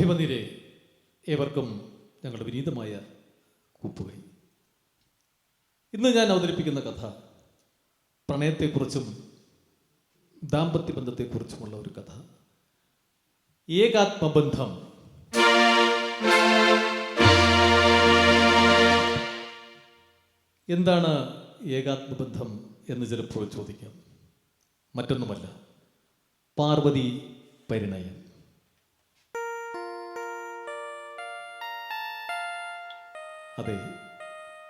അഭിമന്യരെ, ഏവർക്കും ഞങ്ങളുടെ വിനീതമായ കൂപ്പുകൈ. ഇന്ന് ഞാൻ അവതരിപ്പിക്കുന്ന കഥ പ്രണയത്തെക്കുറിച്ചും ദാമ്പത്യ ബന്ധത്തെക്കുറിച്ചുമുള്ള ഒരു കഥ. ഏകാത്മബന്ധം. എന്താണ് ഏകാത്മബന്ധം എന്ന് ചിലപ്പോൾ ചോദിക്കാം. മറ്റൊന്നുമല്ല, പാർവതി പരിണയം. അതെ,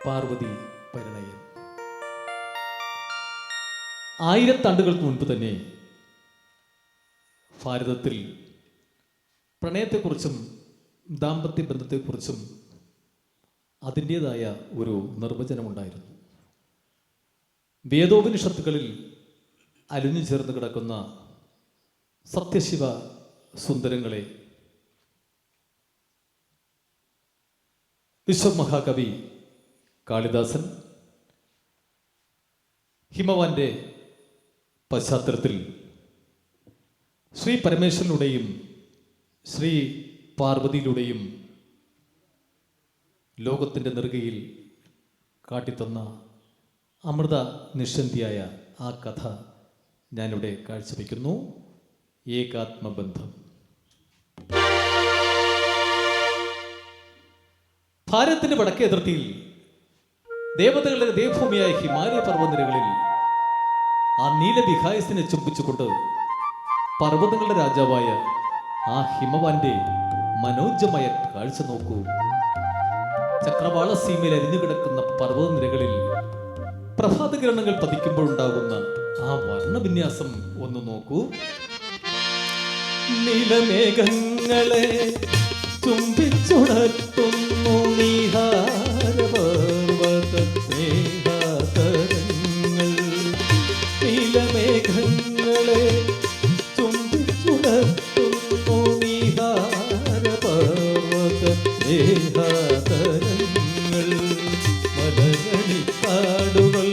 പാർവതി പരിണയം. 1000 ആണ്ടുകൾക്ക് മുൻപ് തന്നെ ഭാരതത്തിൽ പ്രണയത്തെക്കുറിച്ചും ദാമ്പത്യ ബന്ധത്തെക്കുറിച്ചും അതിൻ്റേതായ ഒരു നിർവചനമുണ്ടായിരുന്നു. വേദോപനിഷത്തുകളിൽ അലിഞ്ഞു ചേർന്ന് കിടക്കുന്ന സത്യശിവ സുന്ദരങ്ങളെ വിശ്വമഹാകവി കാളിദാസൻ ഹിമവാന്റെ പശ്ചാത്തലത്തിൽ ശ്രീ പരമേശ്വരനുടെയും ശ്രീ പാർവതിയിലൂടെയും ലോകത്തിൻ്റെ നെറുകയിൽ കാട്ടിത്തന്ന അമൃത നിഷന്ധിയായ ആ കഥ ഞാനിവിടെ കാഴ്ചവെക്കുന്നു. ഏകാത്മബന്ധം. ഭാരതത്തിന്റെ വടക്കേ അതിർത്തിയിൽ ദേവതകളുടെ ദേവഭൂമിയായ ഹിമാലയ പർവ്വതനിരകളിൽ ആ നീലവിഹായസിനെ ചുംബിച്ചുകൊണ്ട് പർവ്വതങ്ങളുടെ രാജാവായ ആ ഹിമവാന്റെ മനോജ്ജമായ കാഴ്ച നോക്കൂ. ചക്രവാള സീമയിൽ അരിഞ്ഞുകിടക്കുന്ന പർവ്വതനിരകളിൽ പ്രഭാതകിരണങ്ങൾ പതിക്കുമ്പോഴുണ്ടാകുന്ന ആ വർണ്ണവിന്യാസം ഒന്ന് നോക്കൂ. നീലമേഘങ്ങളെ ചുംബിച്ചുണർത്തുന്നു നീഹാരപർവ്വതസ്നേഹാതരങ്ങൾ. നീലമേഘങ്ങളെ ചുംബിച്ചുണർത്തുന്നു നീഹാരപർവ്വതസ്നേഹാതരങ്ങൾ. മലരണിക്കാടുകൾ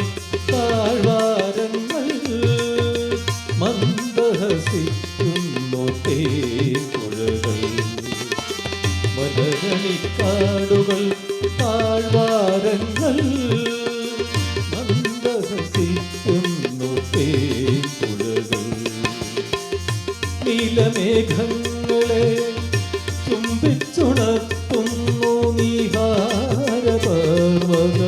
താഴ്വാരങ്ങൾ മന്ദഹസിക്കുന്നു തേൻപുഴകൾ. മലരണിക്കാടുകൾ താഴ്വാരങ്ങൾ മന്ദഹസിക്കുന്നു തേൻപുഴകൾ. നീലമേഘങ്ങളെ ചുംബിച്ചുണർത്തുന്നു നീഹാരപർവ്വത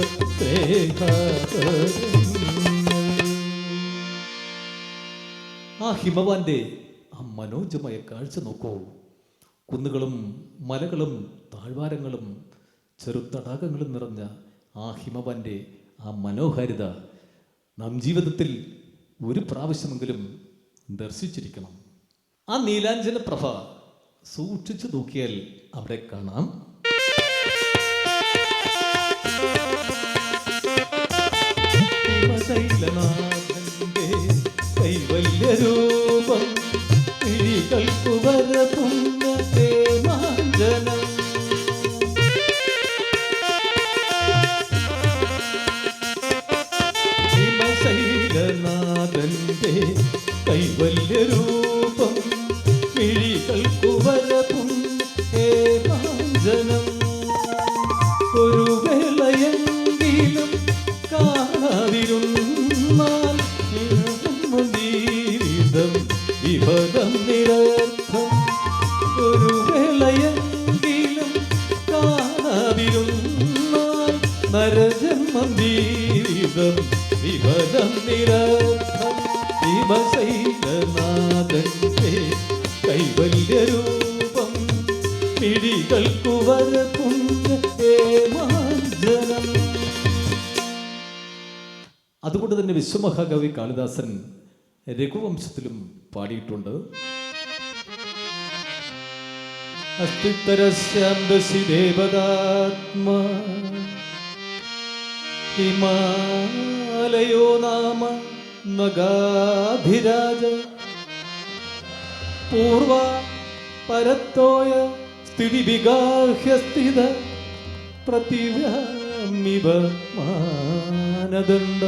ആ ഹിമവാന്റെ ആ മനോജ്ജമായ കാഴ്ച നോക്കൂ. കുന്നുകളും മലകളും താഴ്വാരങ്ങളും ചെറുതടാകങ്ങളും നിറഞ്ഞ ആ ഹിമവാന്റെ ആ മനോഹാരിത നാം ജീവിതത്തിൽ ഒരു പ്രാവശ്യമെങ്കിലും ദർശിച്ചിരിക്കണം. ആ നീലാഞ്ജന പ്രഭ സൂക്ഷിച്ചു നോക്കിയാൽ അവിടെ കാണാം. ശൈലനാഥന്റെ കൈവല്യരൂപം കിഴികൾക്കു വരതുന്ന തേമാഞ്ജനം. ശൈലനാഥന്റെ കൈവല്യരൂപം കിഴികൾക്കു വരതുന്ന തേമാഞ്ജനം. ഒരു വേളയെങ്കിലും കാണാതിരുന്നാൽ ജീവിതം വിഭവം നിരർത്ഥം. ഒരു വേളയെങ്കിലും കാണാതിരുന്നാൽ നരജന്മം ജീവിതം വിഭവം നിരർത്ഥം. ശൈലനാഥന്റെ കൈവല്യരൂപം പിടികൾക്കു വരതുന്ന ഹേമാഞ്ജനം. അതുകൊണ്ട് തന്നെ വിശ്വമഹാകവി കാളിദാസൻ രഘുവംശത്തിലും പാടിയിട്ടുണ്ട്. അസ്തിത്തരസ്യാംബസി ദേവതാത്മാ ഹിമാലയോ നാമ നഗാധിരാജ പൂർവ പരത്തോയ സ്ഥിതി വിഗാഹ്യസ്ഥിത പൃഥിവ്യാമിവ മാനദണ്ഡ.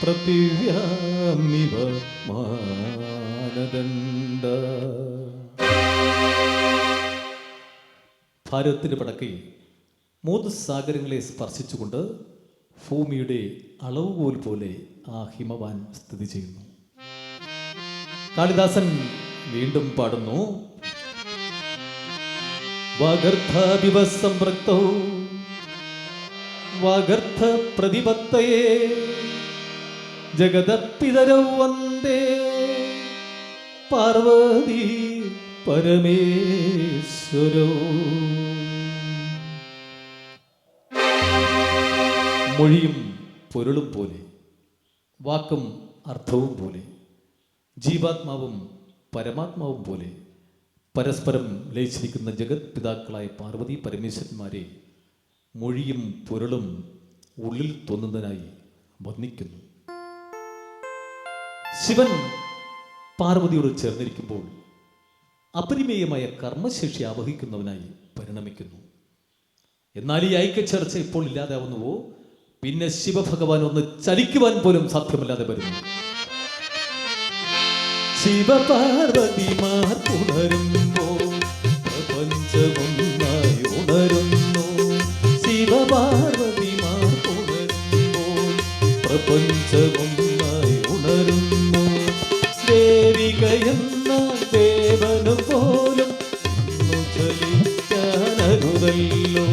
പൃഥിവ്യാമിവ മാനദണ്ഡ. ഭാരതത്തിൻ്റെ വടക്കേ 3 സാഗരങ്ങളെ സ്പർശിച്ചുകൊണ്ട് ഭൂമിയുടെ അളവുകോൽ പോലെ ആ ഹിമവാൻ സ്ഥിതി ചെയ്യുന്നു. കാളിദാസൻ വീണ്ടും പാടുന്നു: വാഗർദ്ധ വാഗർദ്ധ പ്രതിപത്തയേ ജഗതപിതരൗ വന്ദേ പാർവതി പരമേശ്വരോ. മൊഴിയും പൊരുളും പോലെ, വാക്കും അർത്ഥവും പോലെ, ജീവാത്മാവും പരമാത്മാവും പോലെ പരസ്പരം ലയിച്ചിരിക്കുന്ന ജഗത് പിതാക്കളായ പാർവതി പരമേശ്വരന്മാരെ മൊഴിയും പൊരുളും ഉള്ളിൽ തോന്നുന്നതിനായി വന്ദിക്കുന്നു. ശിവൻ പാർവതിയോട് ചേർന്നിരിക്കുമ്പോൾ അപരിമേയമായ കർമ്മശേഷി ആവഹിക്കുന്നവനായി പരിണമിക്കുന്നു. എന്നാൽ ഈ ഐക്യചേർച്ച ഇപ്പോൾ ഇല്ലാതാവുന്നുവോ, പിന്നെ ശിവഭഗവാൻ ഒന്ന് ചലിക്കുവാൻ പോലും സാധ്യമല്ലാതെ വരുന്നു. ശിവപാർവതിമാർ ഉണരുമ്പോൾ പ്രപഞ്ചമൊന്നായി ഉണരുന്നു. ശിവപാർവതിമാർ ഉണരുമ്പോൾ പ്രപഞ്ചമൊന്നായി ഉണരുന്നു. ദേവികയെന്ന ദേവനു പോലും ചലിക്കാനരുതല്ലോ.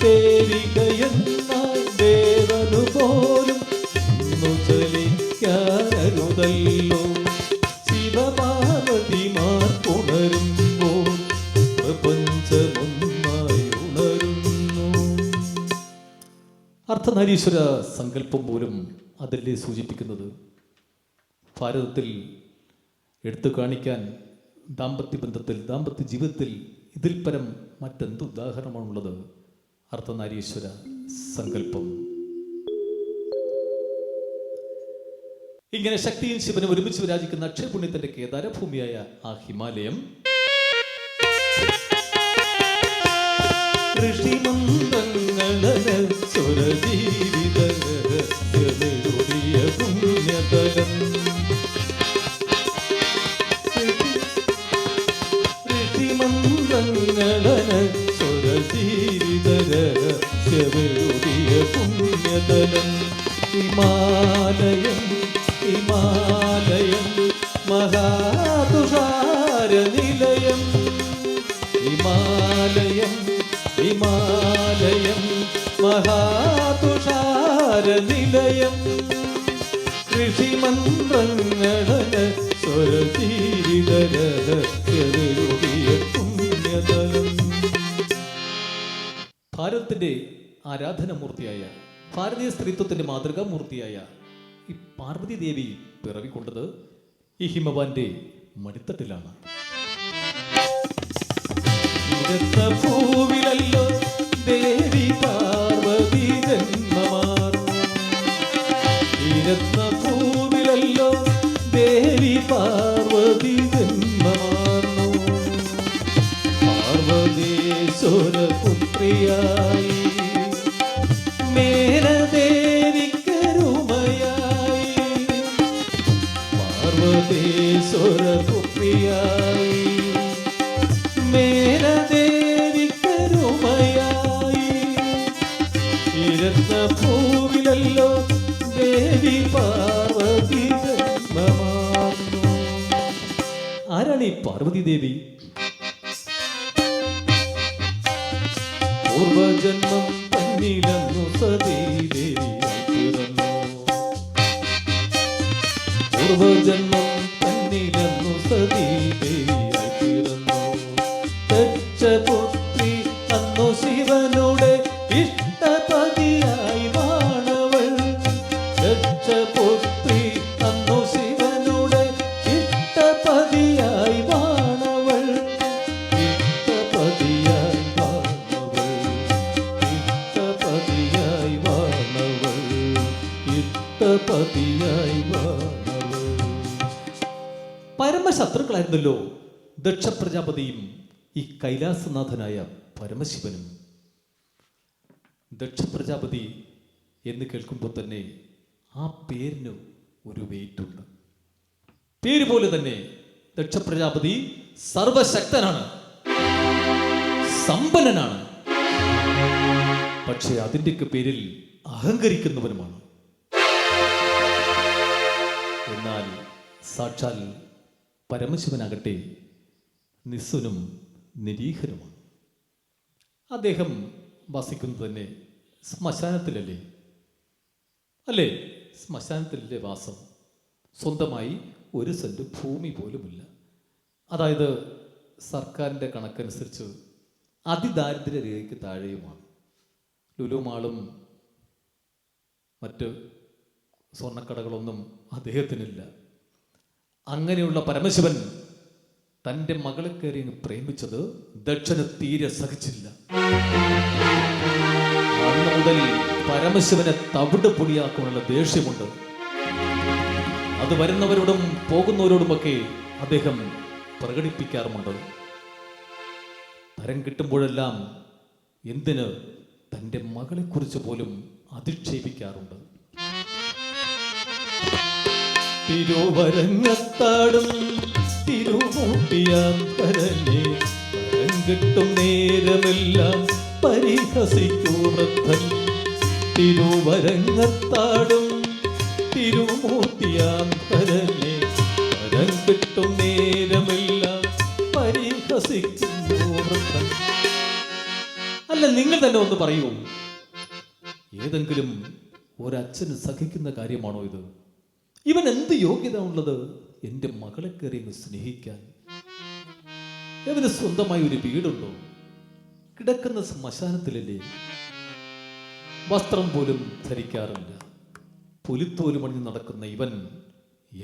ദേവികയെന്ന ദേവനു പോലും ചലിക്കാനരുതല്ലോ. ശിവപാർവതിമാർ ഉണരുമ്പോൾ പ്രപഞ്ചമൊന്നായി ഉണരുന്നു. അർദ്ധനാരീശ്വര സങ്കല്പം പോലും അതല്ലേ സൂചിപ്പിക്കുന്നത്? ഭാരതത്തിൽ എടുത്തു കാണിക്കാൻ ദാമ്പത്യ ജീവിതത്തിൽ ഇതിൽ പരം മറ്റെന്ത് ഉദാഹരണമാണുള്ളത്? അർദ്ധനാരീശ്വര സങ്കല്പം. ഇങ്ങനെ ശക്തിയും ശിവനും ഒരുമിച്ച് വിരാജിക്കുന്ന അക്ഷയപുണ്യത്തിന്റെ കേദാരഭൂമിയായ ആ ഹിമാലയം പുണ്യതലം. ഹിമാലയം ഹിമാലയം മഹാതുഷാര നിലയം. ഹിമാലയം ഹിമാലയം മഹാതുഷാര നിലയം. ഋഷിമന്ത്രങ്ങളന സ്വരതീരിതരഹസ്യരുടിയ പുണ്യതലം. ഭാരതത്തിന്റെ ആരാധനാമൂർത്തിയായ, ഭാരതീയ സ്ത്രീത്വത്തിന്റെ മാതൃകാമൂർത്തിയായ ഈ പാർവതി ദേവി പിറവിക്കൊണ്ടത് ഈ ഹിമവാന്റെ മടിത്തട്ടിലാണ്. ഭൂവിലല്ലോ ദേവി പാർവതി ജന്മമാർന്നു. ഭൂവിലല്ലോ ദേവി പാർവതി ജന്മമാർന്നു. പാർവതീശ്വര പുത്രിയായി മേനദേവിക്കരുമയായി. പാർവതീശ്വര പുത്രിയായി മേനദേവിക്കരുമയായി. ഭൂവിലല്ലോ ദേവി പാർവതി ജന്മമാർന്നു. ആരാണ് ഈ പാർവതി ദേവി? പൂർവജന്മം തന്നിലെന്നു സതീദേവിയായി പിറന്നു. പൂർവജന്മം തന്നിലെന്നു സതീദേവിയായി പിറന്നു. ദക്ഷപുത്രി അന്നു ശിവനുടെ ഇഷ്ടപതിയായി വാണവൾ. ദക്ഷപുത്രി അന്നു ശിവനുടെ ഇഷ്ടപതിയായി വാണവൾ. ഇഷ്ടപതിയായി വാണവൾ. ഇഷ്ടപതിയായി വാണവൾ. ഇഷ്ടപതിയായി വാണവൾ. പരമശത്രുക്കളായിരുന്നല്ലോ ദക്ഷ പ്രജാപതിയും ഈ കൈലാസനാഥനായ പരമശിവനും. ദക്ഷ പ്രജാപതി എന്ന് കേൾക്കുമ്പോൾ തന്നെ ആ പേരിന് ഒരു വെയിറ്റുണ്ട്. പേര് പോലെ തന്നെ ദക്ഷ പ്രജാപതി സർവശക്തനാണ്. സമ്പന്നനാണ്, പക്ഷെ അതിൻ്റെയൊക്കെ പേരിൽ അഹങ്കരിക്കുന്നവനുമാണ്. എന്നാൽ സാക്ഷാൽ പരമശിവനാകട്ടെ നിസ്വനും നിരീഹനുമാണ്. അദ്ദേഹം വസിക്കുന്നത് തന്നെ ശ്മശാനത്തിലല്ലേ? അല്ലേ? ശ്മശാനത്തിലല്ലേ വാസം? സ്വന്തമായി ഒരു സെന്റ് ഭൂമി പോലുമില്ല. അതായത് സർക്കാരിൻ്റെ കണക്കനുസരിച്ച് അതിദാരിദ്ര്യ രേഖയ്ക്ക് താഴെയുമാണ്. ലുലു മാളും മറ്റ് സ്വർണ്ണക്കടകളൊന്നും അദ്ദേഹത്തിനില്ല. അങ്ങനെയുള്ള പരമശിവൻ തൻ്റെ മകളെ കയറി പ്രേമിച്ചത് ദക്ഷന് തീരെ സഹിച്ചില്ല. അന്ന് മുതൽ പരമശിവനെ തവിട് പൊടിയാക്കാനുള്ള ദേഷ്യമുണ്ട്. അത് വരുന്നവരോടും പോകുന്നവരോടുമൊക്കെ അദ്ദേഹം പ്രകടിപ്പിക്കാറുമുണ്ട്. തരം കിട്ടുമ്പോഴെല്ലാം എന്തിന് തൻ്റെ മകളെക്കുറിച്ച് പോലും അധിക്ഷേപിക്കാറുണ്ട്. തിരുവരങ്ങത്താടും തിരുമൂട്ടിയാന്തരനെ തരം കിട്ടും നേരമെല്ലാം പരിഹസിക്കൂ വൃദ്ധൻ. തിരുവരങ്ങത്താടും തിരുമൂർത്തിയാന്തരനെ തരം കിട്ടും നേരമെല്ലാം പരിഹസിക്കുന്നു വൃദ്ധൻ. അല്ല, നിങ്ങൾ തന്നെ ഒന്ന് പറയൂ, ഏതെങ്കിലും ഒരച്ഛന് സഹിക്കുന്ന കാര്യമാണോ ഇത്? ഇവൻ എന്ത് യോഗ്യത ഉള്ളത് എൻ്റെ മകളെ കയറി സ്നേഹിക്കാൻ? ഇവന് സ്വന്തമായി ഒരു വീടുണ്ടോ? കിടക്കുന്ന ശ്മശാനത്തിലല്ലേ? വസ്ത്രം പോലും ധരിക്കാറില്ല. പുലിത്തോലും അണിഞ്ഞ് നടക്കുന്ന ഇവൻ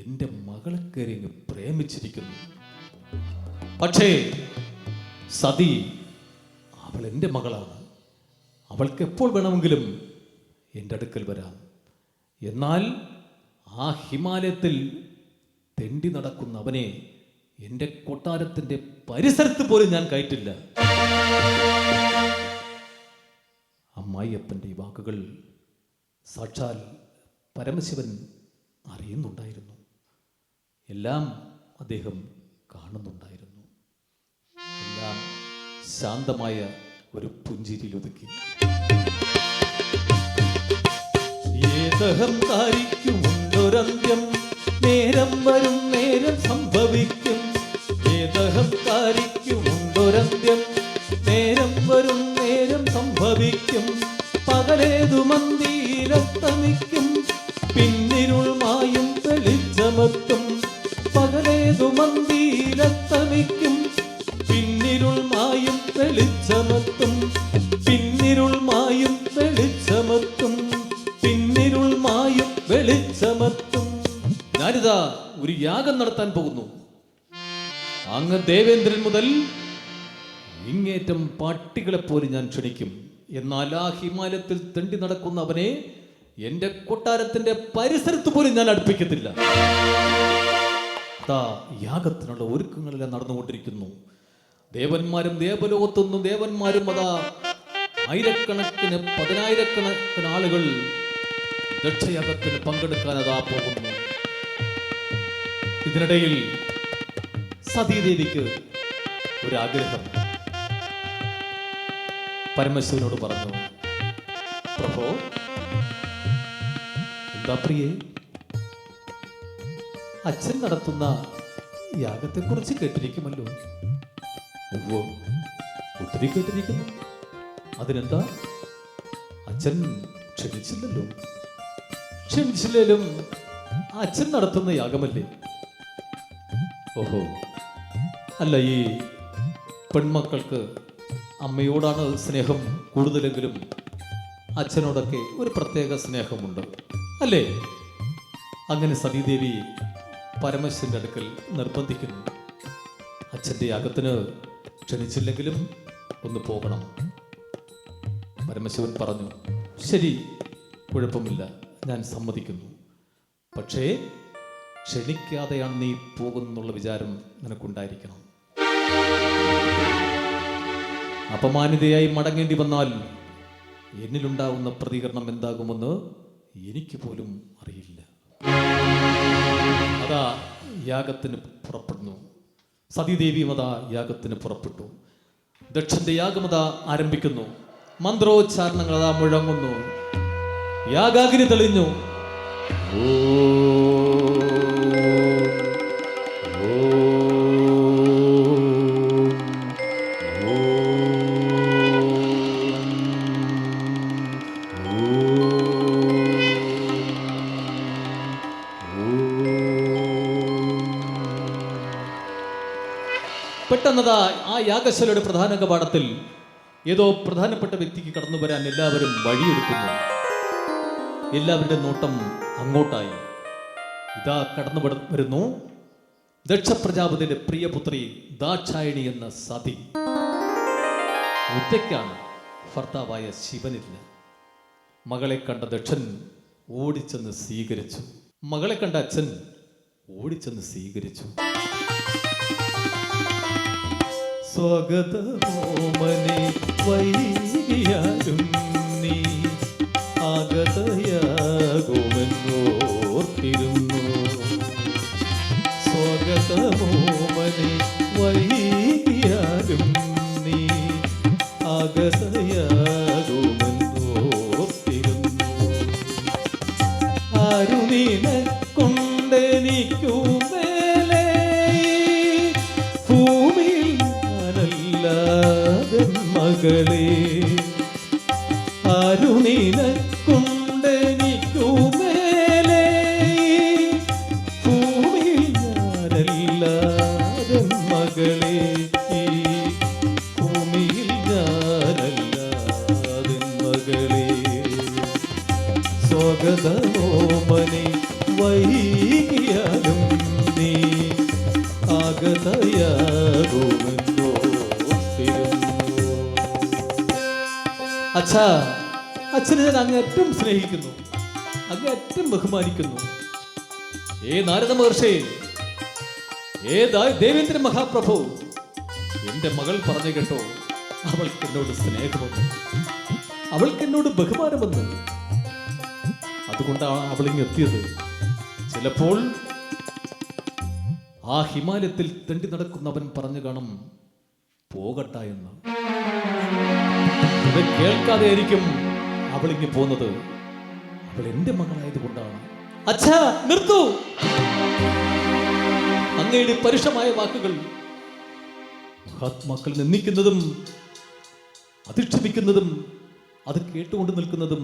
എൻ്റെ മകളെ കയറി പ്രേമിച്ചിരിക്കുന്നു. പക്ഷേ സതി, അവൾ എൻ്റെ മകളാണ്. അവൾക്ക് എപ്പോൾ വേണമെങ്കിലും എൻ്റെ അടുക്കൽ വരാം. എന്നാൽ ആ ഹിമാലയത്തിൽ തെണ്ടി നടക്കുന്ന അവനെ എൻ്റെ കൊട്ടാരത്തിൻ്റെ പരിസരത്ത് പോലും ഞാൻ കയറ്റില്ല. അമ്മായിയപ്പൻ്റെ ഈ വാക്കുകൾ സാക്ഷാൽ പരമശിവൻ അറിയുന്നുണ്ടായിരുന്നു. എല്ലാം അദ്ദേഹം കാണുന്നുണ്ടായിരുന്നു. എല്ലാം ശാന്തമായ ഒരു പുഞ്ചിരിയിൽ ഒതുക്കി. ഏതഹംകാരിക്കുമുണ്ടൊരന്ത്യം, നേരം വരും നേരം സംഭവിക്കും. ഏതഹംകാരിക്കുമുണ്ടൊരന്ത്യം, നേരം വരും നേരം സംഭവിക്കും. പകലേതു മന്ദിരത്തമിക്കും, പിന്നിരുൾ മായും വെളിച്ചമെത്തും. പകലേതു മന്ദിരത്തമിക്കും, പിന്നിരുൾ മായും വെളിച്ചമെത്തും. പിന്നിരുൾ മായും വെളിച്ചമെത്തും. പിന്നിരുൾ മായും വെളിച്ചമെത്തും. ഞാനിതാ ഒരു യാഗം നടത്താൻ പോകുന്നു. അങ്ങ് ദേവേന്ദ്രൻ മുതൽ ഇങ്ങേറ്റം പട്ടികളെ പോലും ഞാൻ ക്ഷണിക്കും. എന്നാൽ ആ ഹിമാലയത്തിൽ തെണ്ടി നടക്കുന്ന അവനെ എൻ്റെ കൊട്ടാരത്തിന്റെ പരിസരത്ത് പോലും ഞാൻ അടുപ്പിക്കത്തില്ല. അതാ യാഗത്തിനുള്ള ഒരുക്കങ്ങളെല്ലാം നടന്നുകൊണ്ടിരിക്കുന്നു. ദേവന്മാരും ദേവലോകത്തുനിന്നും ദേവന്മാരും അതാ ആയിരക്കണക്കിന് പതിനായിരക്കണക്കിന് ആളുകൾ ദക്ഷയാഗത്തിന് പങ്കെടുക്കാൻ അതാ പോകുന്നു. ഇതിനിടയിൽ സതീദേവിക്ക് ഒരാഗ്രഹം. പരമശിവനോട് പറഞ്ഞു, പ്രഭോ, എന്താ പ്രിയേ? അച്ഛൻ നടത്തുന്ന യാഗത്തെക്കുറിച്ച് കേട്ടിരിക്കുമല്ലോ. ഒത്തിരി കേട്ടിരിക്കുന്നു. അതിനെന്താ? അച്ഛൻ ക്ഷണിച്ചില്ലല്ലോ. ക്ഷണിച്ചില്ലേലും അച്ഛൻ നടത്തുന്ന യാഗമല്ലേ? ഓഹോ, അല്ല, ഈ പെൺമക്കൾക്ക് അമ്മയോടാണ് സ്നേഹം കൂടുതലെങ്കിലും അച്ഛനോടൊക്കെ ഒരു പ്രത്യേക സ്നേഹമുണ്ട്, അല്ലേ? അങ്ങനെ സതീദേവി പരമശിവന്റെ അടുക്കൽ നിർബന്ധിക്കുന്നു. അച്ഛൻ്റെ യാഗത്തിന് ക്ഷണിച്ചില്ലെങ്കിലും ഒന്ന് പോകണം. പരമശിവൻ പറഞ്ഞു, ശരി, കുഴപ്പമില്ല, ഞാൻ സമ്മതിക്കുന്നു. പക്ഷേ ക്ഷണിക്കാതെയാണ് നീ പോകുന്നുള്ള വിചാരം നിനക്കുണ്ടായിരിക്കണം. അപമാനിതയായി മടങ്ങേണ്ടി വന്നാൽ എന്നിലുണ്ടാവുന്ന പ്രതികരണം എന്താകുമെന്ന് എനിക്ക് പോലും അറിയില്ല. അതാ യാഗത്തിന് പുറപ്പെടുന്നു. സതീദേവിയും അതാ യാഗത്തിന് പുറപ്പെട്ടു. ദക്ഷന്റെ യാഗമത ആരംഭിക്കുന്നു. മന്ത്രോച്ചാരണങ്ങൾ അതാ മുഴങ്ങുന്നു. യാഗാഗ്നി തെളിഞ്ഞു. പെട്ടെന്നതാ ആ യാഗശാലയുടെ പ്രധാന കവാടത്തിൽ ഏതോ പ്രധാനപ്പെട്ട വ്യക്തിക്ക് കടന്നു വരാൻ എല്ലാവരും വഴിയൊരുക്കുന്നു. എല്ലാവരുടെ നോട്ടം അങ്ങോട്ടായി. ഇതാ കടന്നു വരുന്നു ദക്ഷ പ്രജാപതിയുടെ പ്രിയപുത്രി ദാക്ഷായണി എന്ന സതി. ഒറ്റയ്ക്കാണ്, ഭർത്താവായ ശിവനില്ല. മകളെ കണ്ട ദക്ഷൻ ഓടിച്ചെന്ന് സ്വീകരിച്ചു. മകളെ കണ്ട അച്ഛൻ ഓടിച്ചെന്ന് സ്വീകരിച്ചു. സ്വാഗതമോമനെ വൈകിയാലും നീ ആഗതയാകുമെന്നോർത്തിരുന്നു. സ്വാഗതമോമനെ വൈകിയാലും നീ ആഗതയാകുമെന്നോർത്തിരുന്നു. ആരു നിനക്കൊണ്ടെനിക്കു മേലെ ഭൂമിയിൽ മകളെ, ആരു നിനക്കൊണ്ടെനിക്കു മേലെ ഭൂമിയിൽ ഞാനല്ലാതെ മകളെ, ഈ ഭൂമിയിൽ ഞാനല്ലാതെ മകളെ. സ്വാഗതമോമനെ വൈകിയാലും നീ ആഗതയാകുമെന്നോ. അച്ഛാ, അച്ഛനെ ഞാൻ അങ്ങേറ്റം സ്നേഹിക്കുന്നു, അങ്ങേറ്റം ബഹുമാനിക്കുന്നു. നാരദ മഹർഷി, ദേവേന്ദ്ര മഹാപ്രഭു, എന്റെ മകൾ പറഞ്ഞു കേട്ടോ, അവൾക്ക് എന്നോട് സ്നേഹമെന്ന്, അവൾക്ക് എന്നോട് ബഹുമാനമെന്ന്. അതുകൊണ്ടാണ് അവളിങ്ങ് എത്തിയത്. ചിലപ്പോൾ ആ ഹിമാലയത്തിൽ തെണ്ടി നടക്കുന്നവൻ പറഞ്ഞു കാണും പോകട്ട എന്ന്. ഇത് കേൾക്കാതെ ആയിരിക്കും അവളിങ്ങ് പോന്നത്. അവൾ എന്റെ മകളായത് കൊണ്ടാണ്. അച്ഛാ, നിർത്തൂ. അങ്ങയുടെ പരുഷമായ വാക്കുകൾ മഹാത്മാക്കൾ നിന്ദിക്കുന്നതും അധിക്ഷേപിക്കുന്നതും അത് കേട്ടുകൊണ്ട് നിൽക്കുന്നതും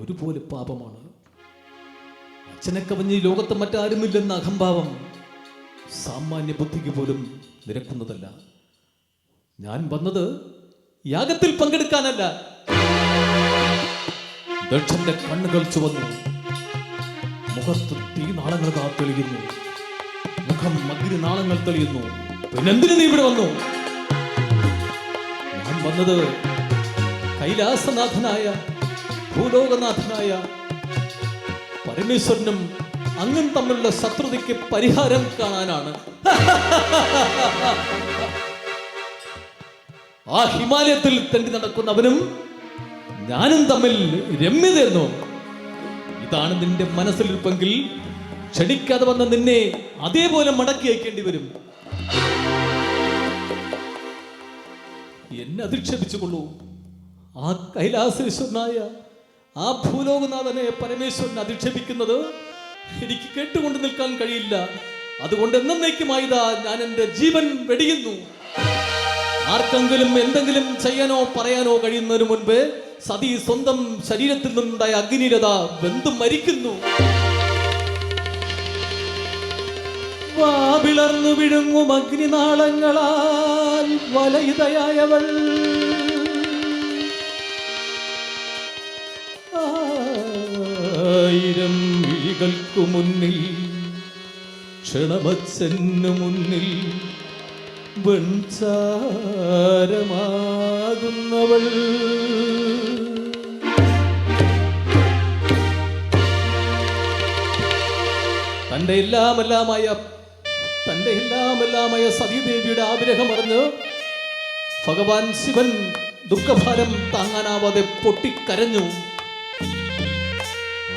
ഒരുപോലെ പാപമാണ്. അച്ഛനെ കവിഞ്ഞ് ഈ ലോകത്ത് മറ്റാരുമില്ലെന്ന അഹംഭാവം സാമാന്യ ബുദ്ധിക്ക് പോലും നിരക്കുന്നതല്ല. ഞാൻ വന്നത് യാഗത്തിൽ പങ്കെടുക്കാനല്ല. ദക്ഷന്റെ കണ്ണുകൾ ചുവന്നു, മുഖത്ത് തീനാളങ്ങൾ തെളിയുന്നു, മുഖം അഗ്നിനാളങ്ങൾ തെളിയുന്നു. പിന്നെന്തിനു നീ ഇവിടെ വന്നു? ഞാൻ വന്നത് കൈലാസനാഥനായ ഭൂലോകനാഥനായ പരമേശ്വരനും അങ്ങും തമ്മിലുള്ള ശത്രുതയ്ക്ക് പരിഹാരം കാണാനാണ്. ആ ഹിമാലയത്തിൽ തെണ്ടി നടക്കുന്നവനും ഞാനും തമ്മിൽ രമ്യതയെന്നോ? ഇതാണ് നിന്റെ മനസ്സിലിരിപ്പെങ്കിൽ ക്ഷണിക്കാതെ വന്ന നിന്നെ അതേപോലെ മടക്കി അയക്കേണ്ടി വരും. എന്നെ അധിക്ഷേപിച്ചുകൊള്ളൂ. ആ കൈലാസേശ്വരനായ ആ ഭൂലോകനാഥനെ പരമേശ്വരനെ അധിക്ഷേപിക്കുന്നത് എനിക്ക് കേട്ടുകൊണ്ട് നിൽക്കാൻ കഴിയില്ല. അതുകൊണ്ട് എന്നേക്കുമായിതാ ഞാൻ എൻ്റെ ജീവൻ വെടിയുന്നു. ആർക്കെങ്കിലും എന്തെങ്കിലും ചെയ്യാനോ പറയാനോ കഴിയുന്നതിന് മുൻപ് സതി സ്വന്തം ശരീരത്തിൽ നിന്നുണ്ടായ അഗ്നിലത വെന്തു മരിക്കുന്നു. വാവിളർന്നു വിഴുങ്ങും അഗ്നിനാളങ്ങളാൽ വലയിതയായവൾ ആയിരം വിഴികൾക്കു മുന്നിൽ ക്ഷണമച്ഛനു മുന്നിൽ വെൺചാരമാകുന്നവൾ. തന്റെ എല്ലാമെല്ലാമായ സതീദേവിയുടെ ആഗ്രഹം അറിഞ്ഞ് ഭഗവാൻ ശിവൻ ദുഃഖഭാരം താങ്ങാനാവാതെ പൊട്ടിക്കരഞ്ഞു.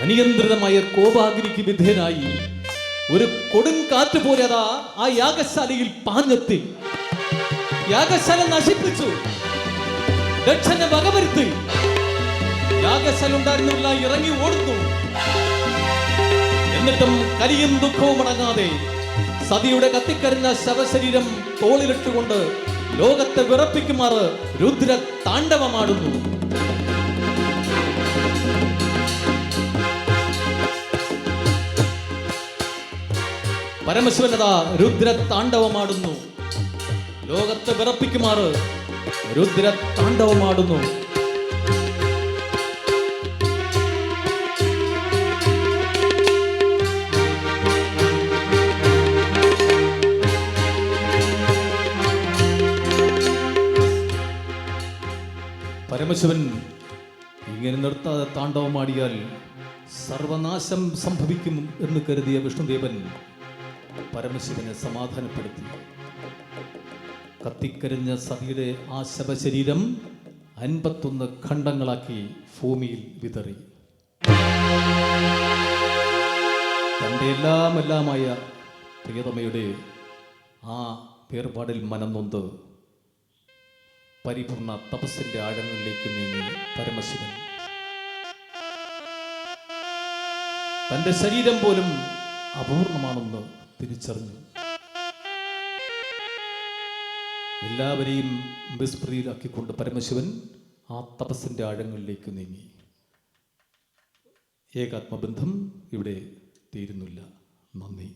അനിയന്ത്രിതമായ കോപാഗ്നിക്ക് വിധേയനായി ഒരു കൊടുങ്കാറ്റ് പോലെ അതാ ആ യാഗശാലയിൽ പാഞ്ഞെത്തി. യാഗശാല നശിപ്പിച്ചു, ദക്ഷനെ വകവരുത്തി. യാഗശാല ഉണ്ടായിരുന്നില്ല, ഇറങ്ങി ഓടുന്നു. എന്നിട്ടും കലിയും ദുഃഖവും അടങ്ങാതെ സതിയുടെ കത്തിക്കരിഞ്ഞ ശവശരീരം തോളിലിട്ടുകൊണ്ട് ലോകത്തെ വിറപ്പിക്കുമാറ് രുദ്ര താണ്ഡവമാടുന്നു. പരമശിവനതാ രുദ്ര താണ്ഡവമാടുന്നു. ലോകത്തെ വിറപ്പിക്കുമാറ് രുദ്ര താണ്ഡവമാടുന്നു. പരമശിവൻ ഇങ്ങനെ നിർത്താതെ താണ്ഡവമാടിയാൽ സർവനാശം സംഭവിക്കും എന്ന് കരുതിയ വിഷ്ണുദേവൻ പരമശിവനെ സമാധാനപ്പെടുത്തി. കത്തിക്കരിഞ്ഞ സതിയുടെ ആ ശവശരീരം 51 ഖണ്ഡങ്ങളാക്കി ഭൂമിയിൽ വിതറി. തൻ്റെ എല്ലാമായ പ്രിയതമയുടെ ആ വേർപാടിൽ മനംനൊന്ത് പരിപൂർണ തപസ്സിന്റെ ആഴങ്ങളിലേക്ക് നീങ്ങി പരമശിവൻ. തൻ്റെ ശരീരം പോലും അപൂർണമാണെന്ന് തിരിച്ചറിഞ്ഞു. എല്ലാവരെയും വിസ്മൃതിയിലാക്കിക്കൊണ്ട് പരമശിവൻ ആ തപസ്സിന്റെ ആഴങ്ങളിലേക്ക് നീങ്ങി. ഏകാത്മബന്ധം ഇവിടെ തീരുന്നില്ല. നന്ദി.